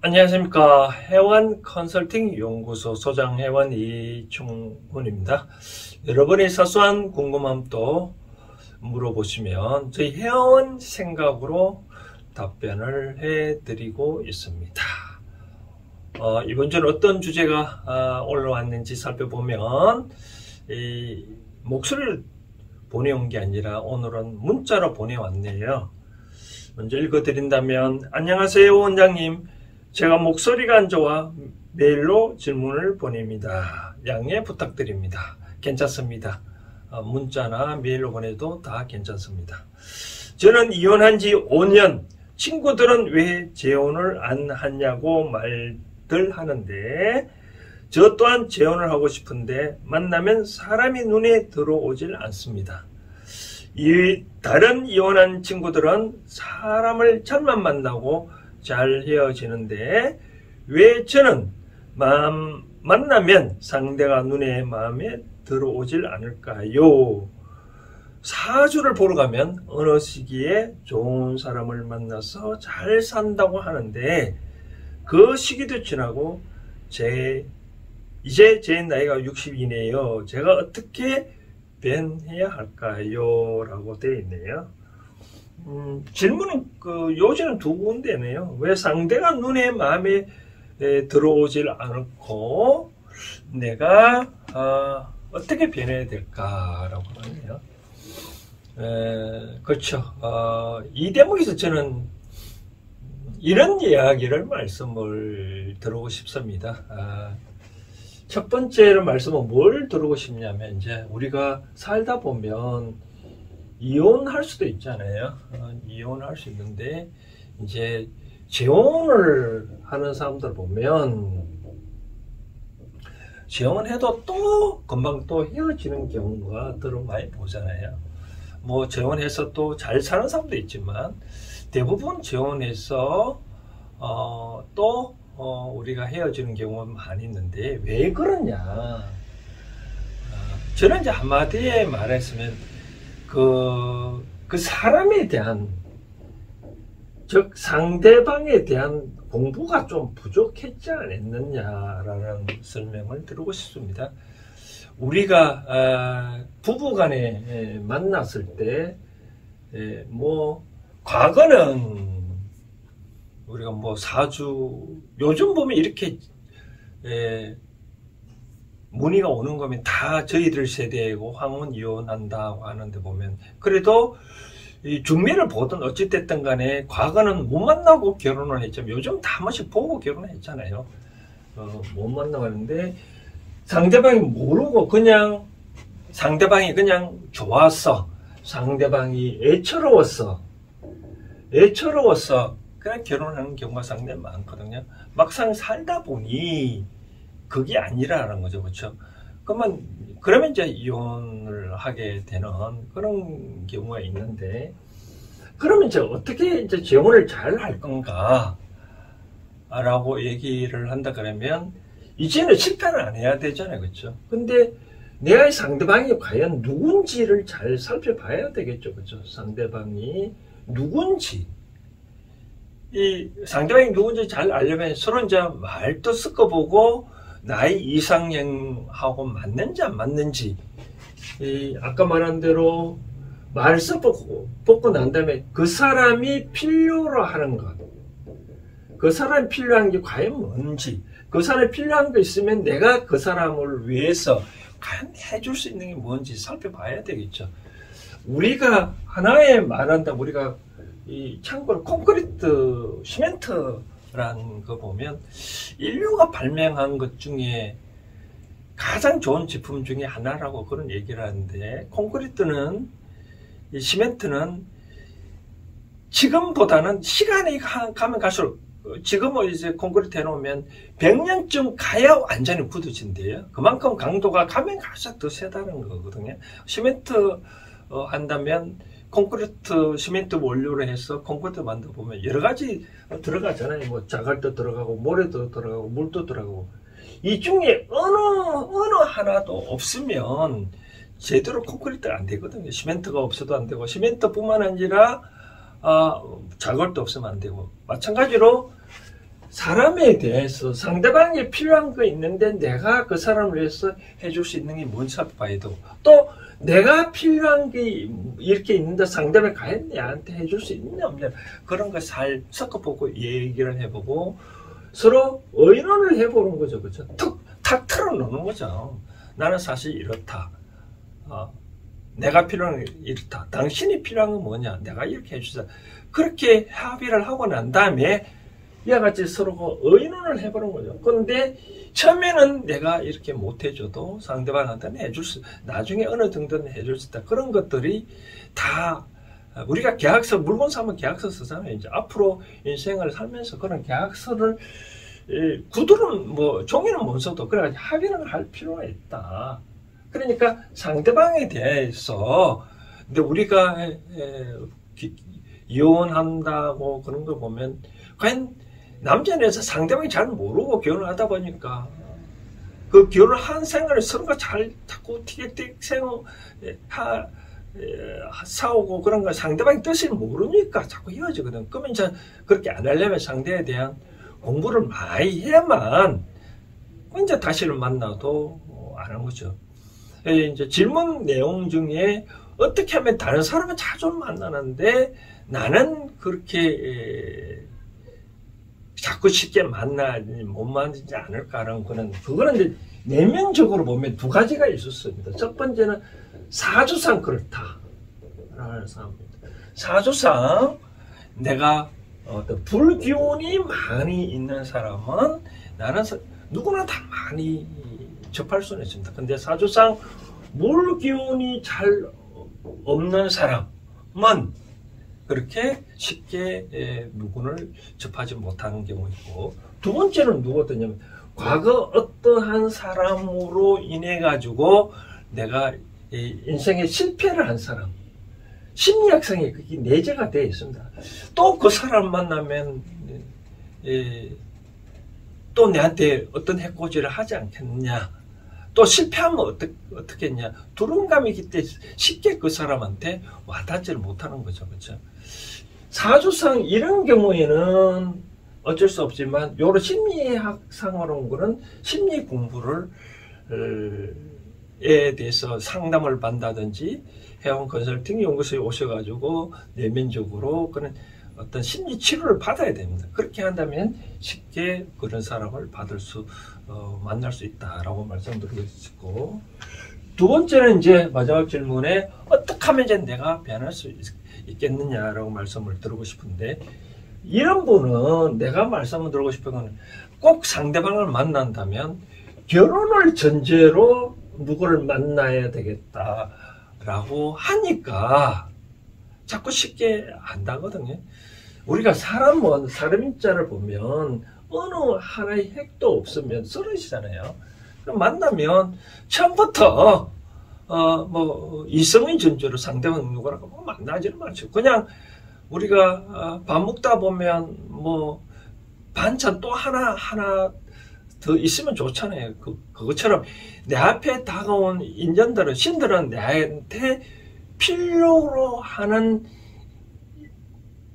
안녕하십니까. 해원 컨설팅 연구소 소장 해원 이충훈입니다. 여러분이 사소한 궁금함도 물어보시면 저희 해원 생각으로 답변을 해드리고 있습니다. 이번 주는 어떤 주제가 올라왔는지 살펴보면 목소리를 보내온 게 아니라 오늘은 문자로 보내왔네요. 먼저 읽어드린다면, 안녕하세요 원장님, 제가 목소리가 안 좋아 메일로 질문을 보냅니다. 양해 부탁드립니다. 괜찮습니다. 문자나 메일로 보내도 다 괜찮습니다. 저는 이혼한 지 5년, 친구들은 왜 재혼을 안 하냐고 말들 하는데 저 또한 재혼을 하고 싶은데 만나면 사람이 눈에 들어오질 않습니다. 다른 이혼한 친구들은 사람을 잘만 만나고 잘 헤어지는데 왜 저는 만나면 상대가 눈에 마음에 들어오질 않을까요? 사주를 보러 가면 어느 시기에 좋은 사람을 만나서 잘 산다고 하는데 그 시기도 지나고 이제 제 나이가 60이네요. 제가 어떻게 변해야 할까요? 라고 되어 있네요. 질문은 요지는 두 군데네요. 왜 상대가 눈에 마음에 들어오질 않고 내가 어떻게 변해야 될까라고 하네요. 그렇죠. 이 대목에서 저는 이런 이야기를 말씀을 드리고 싶습니다. 첫 번째로 말씀은 뭘 드리고 싶냐면, 이제 우리가 살다 보면 이혼할 수도 있잖아요. 이혼할 수 있는데 이제 재혼을 하는 사람들 보면 재혼해도 또 금방 또 헤어지는 경우가 더 많이 보잖아요. 뭐 재혼해서 또 잘 사는 사람도 있지만 대부분 재혼해서 또 우리가 헤어지는 경우가 많이 있는데 왜 그러냐? 저는 이제 한마디에 말했으면 그 사람에 대한, 즉 상대방에 대한 공부가 좀 부족했지 않았느냐라는 설명을 드리고 싶습니다. 우리가 부부간에 만났을 때 뭐 과거는 우리가 뭐 사주, 요즘 보면 이렇게 문의가 오는 거면 다 저희들 세대고 황혼 이혼한다고 하는데 보면 그래도 이 중매를 보든 어찌됐든 간에 과거는 못 만나고 결혼을 했지만 요즘 다 한 번씩 보고 결혼했잖아요. 못 만나고 하는데 상대방이 모르고 그냥 상대방이 그냥 좋았어, 상대방이 애처로웠어 그냥 결혼하는 경우가 상당히 많거든요. 막상 살다 보니 그게 아니라는 거죠. 그렇죠? 그러면 이제 이혼을 하게 되는 그런 경우가 있는데, 그러면 이제 어떻게 이제 재혼을 잘 할 건가? 라고 얘기를 한다 그러면, 이제는 실패는 안 해야 되잖아요. 그렇죠? 근데 내가 상대방이 과연 누군지를 잘 살펴봐야 되겠죠. 그렇죠? 상대방이 누군지. 이 상대방이 누군지 잘 알려면 서로 이제 말도 섞어보고 나이 이상형하고 맞는지 안 맞는지, 아까 말한 대로 말 섞고 난 다음에 그 사람이 필요로 하는 것, 그 사람이 필요한 게 과연 뭔지, 그 사람이 필요한 거 있으면 내가 그 사람을 위해서 과연 해줄 수 있는 게 뭔지 살펴봐야 되겠죠. 우리가 하나에 말한다, 우리가 참고로 콘크리트, 시멘트라는 거 보면 인류가 발명한 것 중에 가장 좋은 제품 중에 하나라고 그런 얘기를 하는데, 콘크리트는, 시멘트는 지금보다는 시간이 가면 갈수록, 지금은 이제 콘크리트 해놓으면 100년쯤 가야 완전히 굳어진대요. 그만큼 강도가 가면 갈수록 더 세다는 거거든요. 시멘트 한다면 콘크리트, 시멘트 원료로 해서 콘크리트 만들어 보면 여러 가지 들어가잖아요. 뭐 자갈도 들어가고 모래도 들어가고 물도 들어가고, 이 중에 어느 하나도 없으면 제대로 콘크리트가 안 되거든요. 시멘트가 없어도 안 되고, 시멘트뿐만 아니라 자갈도 없으면 안 되고, 마찬가지로 사람에 대해서 상대방이 필요한 거 있는데 내가 그 사람을 위해서 해줄 수 있는 게 뭔지 봐야 되고, 또 내가 필요한 게 이렇게 있는데 상대방이 과연 내한테 해줄 수 있느냐 없느냐, 그런 거 잘 섞어보고 얘기를 해보고 서로 의논을 해보는 거죠. 그렇죠? 탁 틀어놓는 거죠. 나는 사실 이렇다. 내가 필요한 게 이렇다. 당신이 필요한 건 뭐냐? 내가 이렇게 해주자. 그렇게 합의를 하고 난 다음에 이와 같이 서로 의논을 해보는 거죠. 그런데 처음에는 내가 이렇게 못 해줘도 상대방한테는 해줄 수, 나중에 어느 정도는 해줄 수 있다. 그런 것들이 다 우리가 계약서, 물건 사면 계약서 쓰잖아요. 이제 앞으로 인생을 살면서 그런 계약서를, 구두는 뭐 종이는 못 써도 그래가지고 합의를 할 필요가 있다. 그러니까 상대방에 대해서, 근데 우리가 이혼한다고 그런 거 보면 과연 남자에서 상대방이 잘 모르고 결혼을 하다 보니까 그 결혼한 생활을 서로가 잘 자꾸 티격태격 싸우고 그런 거 상대방의 뜻을 모르니까 자꾸 헤어지거든. 그러면 이제 그렇게 안 하려면 상대에 대한 공부를 많이 해야만 이제 다시를 만나도 안 하는 거죠. 이제 질문 내용 중에 어떻게 하면 다른 사람은 자주 만나는데 나는 그렇게 자꾸 쉽게 못 만나지 않을까라는 그거는 이제 내면적으로 보면 두 가지가 있었습니다. 첫 번째는 사주상 그렇다라는 사람입니다. 사주상 내가 어떤 불기운이 많이 있는 사람은 나는 누구나 다 많이 접할 수는 있습니다. 근데 사주상 물기운이 잘 없는 사람은 그렇게 쉽게 누구를 접하지 못하는 경우 있고, 두 번째는 누구였냐면 과거 어떠한 사람으로 인해 가지고 내가 인생에 실패를 한 사람, 심리학상에 그게 내재가 되어 있습니다. 또 그 사람 만나면 또 내한테 어떤 해코지를 하지 않겠느냐, 또 실패하면 어떻게 했냐, 두려움감이 있기 때문에 쉽게 그 사람한테 와닿지를 못하는 거죠. 그렇죠? 사주상 이런 경우에는 어쩔 수 없지만 요런 심리학상으로 온 거는 심리 공부를 에 대해서 상담을 받는다든지 해원 컨설팅 연구소에 오셔가지고 내면적으로 그런 어떤 심리 치료를 받아야 됩니다. 그렇게 한다면 쉽게 그런 사람을 만날 수 있다라고 말씀드리고 싶고, 두 번째는 이제 마지막 질문에 어떻게 하면 이제 내가 변할 수 있겠느냐라고 말씀을 드리고 싶은데, 이런 분은 내가 말씀을 드리고 싶은 건 꼭 상대방을 만난다면 결혼을 전제로 누구를 만나야 되겠다라고 하니까 자꾸 쉽게 안다거든요. 우리가 사람인자를 보면 어느 하나의 핵도 없으면 쓰러지잖아요. 그럼 만나면 처음부터 이성의 전제로 상대방 누구라고 만나지는 않죠. 그냥 우리가 밥 먹다 보면 반찬 또 하나 더 있으면 좋잖아요. 그것처럼 내 앞에 다가온 인연들은, 신들은 내한테 필요로 하는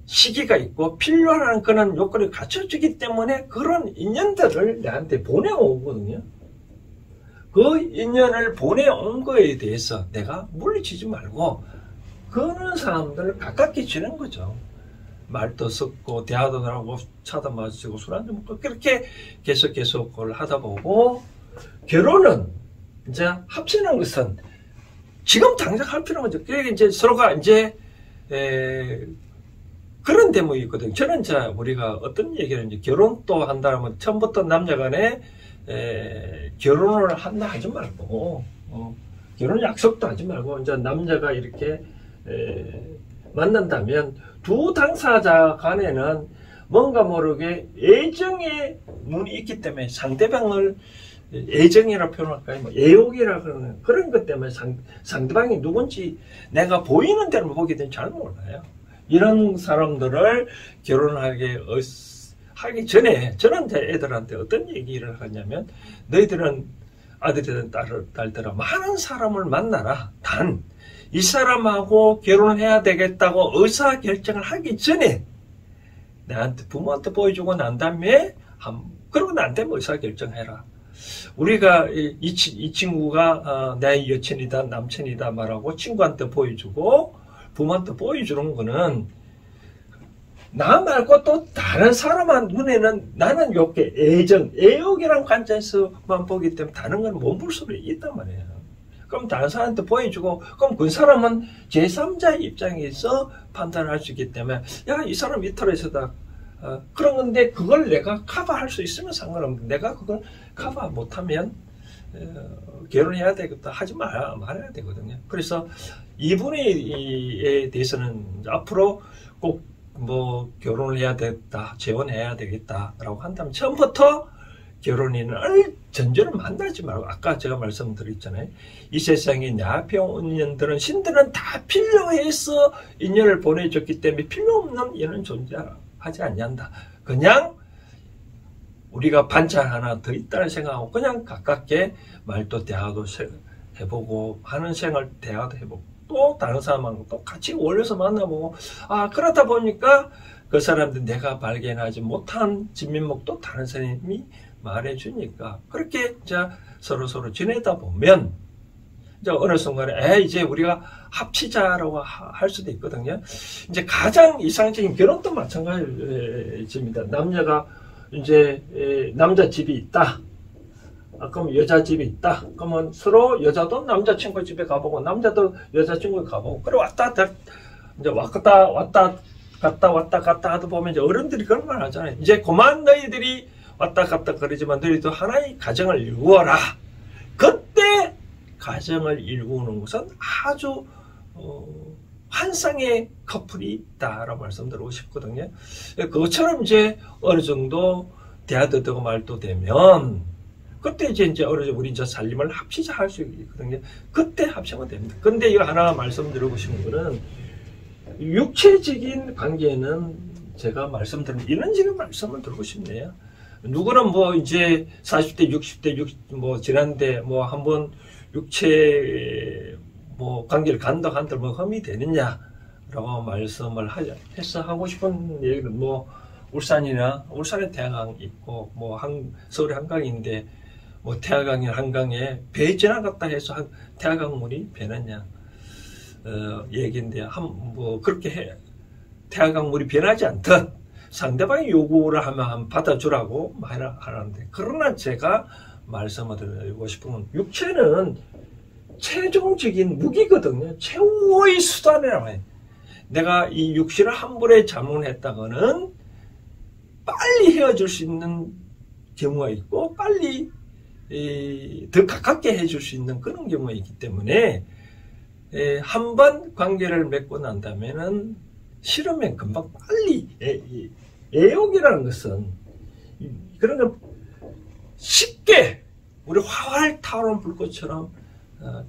시기가 있고 필요한 그런 요건을 갖춰주기 때문에 그런 인연들을 내한테 보내오거든요. 그 인연을 보내온 거에 대해서 내가 물리치지 말고 그런 사람들을 가깝게 지내는 거죠. 말도 섞고 대화도 하고 차도 마시고 술 한잔 먹고 그렇게 계속 그걸 하다 보고, 결혼은 이제 합치는 것은 지금 당장 할 필요가 없죠. 그러니까 이제 서로가 이제 그런 대목이 있거든요. 저는 이제 우리가 어떤 얘기를 이제 결혼도 한다면 처음부터 남녀간에 결혼을 한다 하지 말고 결혼 약속도 하지 말고 이제 남자가 이렇게 만난다면 두 당사자 간에는 뭔가 모르게 애정의 문이 있기 때문에 상대방을 애정이라 표현할까요? 애욕이라 그러는 그런 것 때문에 상대방이 누군지 내가 보이는 대로 보게 되면 잘 몰라요. 이런 사람들을 결혼하기 전에 저는 제 애들한테 어떤 얘기를 하냐면, 너희들은 아들이든 딸들아 많은 사람을 만나라. 단 이 사람하고 결혼해야 되겠다고 의사결정을 하기 전에 나한테 부모한테 보여주고 난 다음에 그러고 난 다음에 의사결정해라. 우리가 이 친구가 내 여친이다 남친이다 말하고 친구한테 보여주고 부모한테 보여주는 거는 나 말고 또 다른 사람 눈에는 나는 이렇게 애욕이란 관점에서만 보기 때문에 다른 건 못 볼 수도 있단 말이에요. 그럼 다른 사람한테 보여주고 그럼 그 사람은 제3자의 입장에서 판단할 수 있기 때문에 야, 이 사람 이터에서다 그런 건데 그걸 내가 커버할 수 있으면 상관없는데 내가 그걸 커버 못하면 결혼해야 되겠다 하지 말아야 되거든요. 그래서 이분에 대해서는 앞으로 꼭 뭐 결혼을 해야 되겠다, 재혼해야 되겠다라고 한다면 처음부터 결혼인을 전제로 만나지 말고 아까 제가 말씀드렸잖아요. 이 세상에 내 앞에 온 인연들은 신들은 다 필요해서 인연을 보내줬기 때문에 필요 없는 인연은 존재하지 않는다. 그냥 우리가 반찬 하나 더 있다는 생각하고 그냥 가깝게 말도 대화도 해보고 하는 생활 대화도 해보고 또 다른 사람하고 또 같이 어울려서 만나보고 그러다 보니까 그 사람들 내가 발견하지 못한 진면목도 다른 사람이 말해주니까 그렇게 이제 서로 지내다 보면 이제 어느 순간에 이제 우리가 합치자라고 할 수도 있거든요. 이제 가장 이상적인 결혼도 마찬가지입니다. 남자가 이제 남자 집이 있다. 그럼 여자 집이 있다. 그러면 서로 여자도 남자친구 집에 가보고 남자도 여자친구 가보고 그래 왔다 갔다 하다 보면 이제 어른들이 그런 말 하잖아요. 이제 그만 너희들이 왔다 갔다 그러지만 너희도 하나의 가정을 이루어라. 그때 가정을 이루는 것은 아주 환상의 커플이 있다라고 말씀드리고 싶거든요. 그것처럼 이제 어느 정도 대화도 되고 말도 되면 그때 이제 어느 정도 우리 이제 살림을 합치자 할 수 있거든요. 그때 합치면 됩니다. 근데 이거 하나 말씀드리고 싶은 거는 육체적인 관계는 제가 말씀드린 이런 식의 말씀을 드리고 싶네요. 누구는 뭐 이제 40대, 60대, 뭐 지난데 뭐 한번 육체 뭐 관계를 간다고 뭐 험이 되느냐라고 말씀을 해서 하고 싶은 얘기는 뭐 울산에 태양강 있고 뭐 서울에 한강인데 뭐 태양강이 한강에 배 지나갔다 해서 태양강물이 변했냐 얘기인데 뭐 그렇게 태양강물이 변하지 않듯 상대방이 요구를 하면 받아주라고 말하는데 그러나 제가 말씀을 드리고 싶은 건 육체는 최종적인 무기거든요. 최후의 수단이라고 해요. 내가 이 육신을 한 번에 잘못했다가는 빨리 헤어질 수 있는 경우가 있고 빨리 더 가깝게 해줄 수 있는 그런 경우가 있기 때문에 한 번 관계를 맺고 난다면은 싫으면 금방 빨리 애욕이라는 것은 그런 걸 쉽게 우리 활활 타오르는 불꽃처럼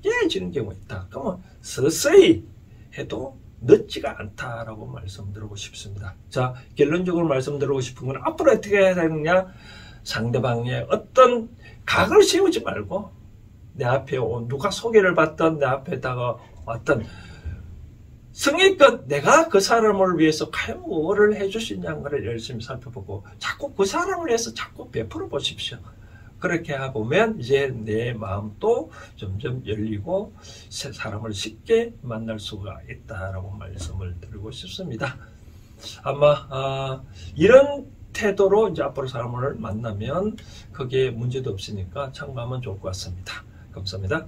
깨지는 경우가 있다. 그러면 서서히 해도 늦지가 않다라고 말씀드리고 싶습니다. 자, 결론적으로 말씀드리고 싶은 건 앞으로 어떻게 해야 되느냐? 상대방의 어떤 각을 세우지 말고 내 앞에 온 누가 소개를 받던 내 앞에다가 왔던 성의껏 내가 그 사람을 위해서 과연 뭐를 해줄 수 있냐는 열심히 살펴보고 자꾸 그 사람을 위해서 자꾸 베풀어 보십시오. 그렇게 해보면 이제 내 마음도 점점 열리고 사람을 쉽게 만날 수가 있다라고 말씀을 드리고 싶습니다. 아마 이런 태도로 이제 앞으로 사람을 만나면 그게 문제도 없으니까 참고하면 좋을 것 같습니다. 감사합니다.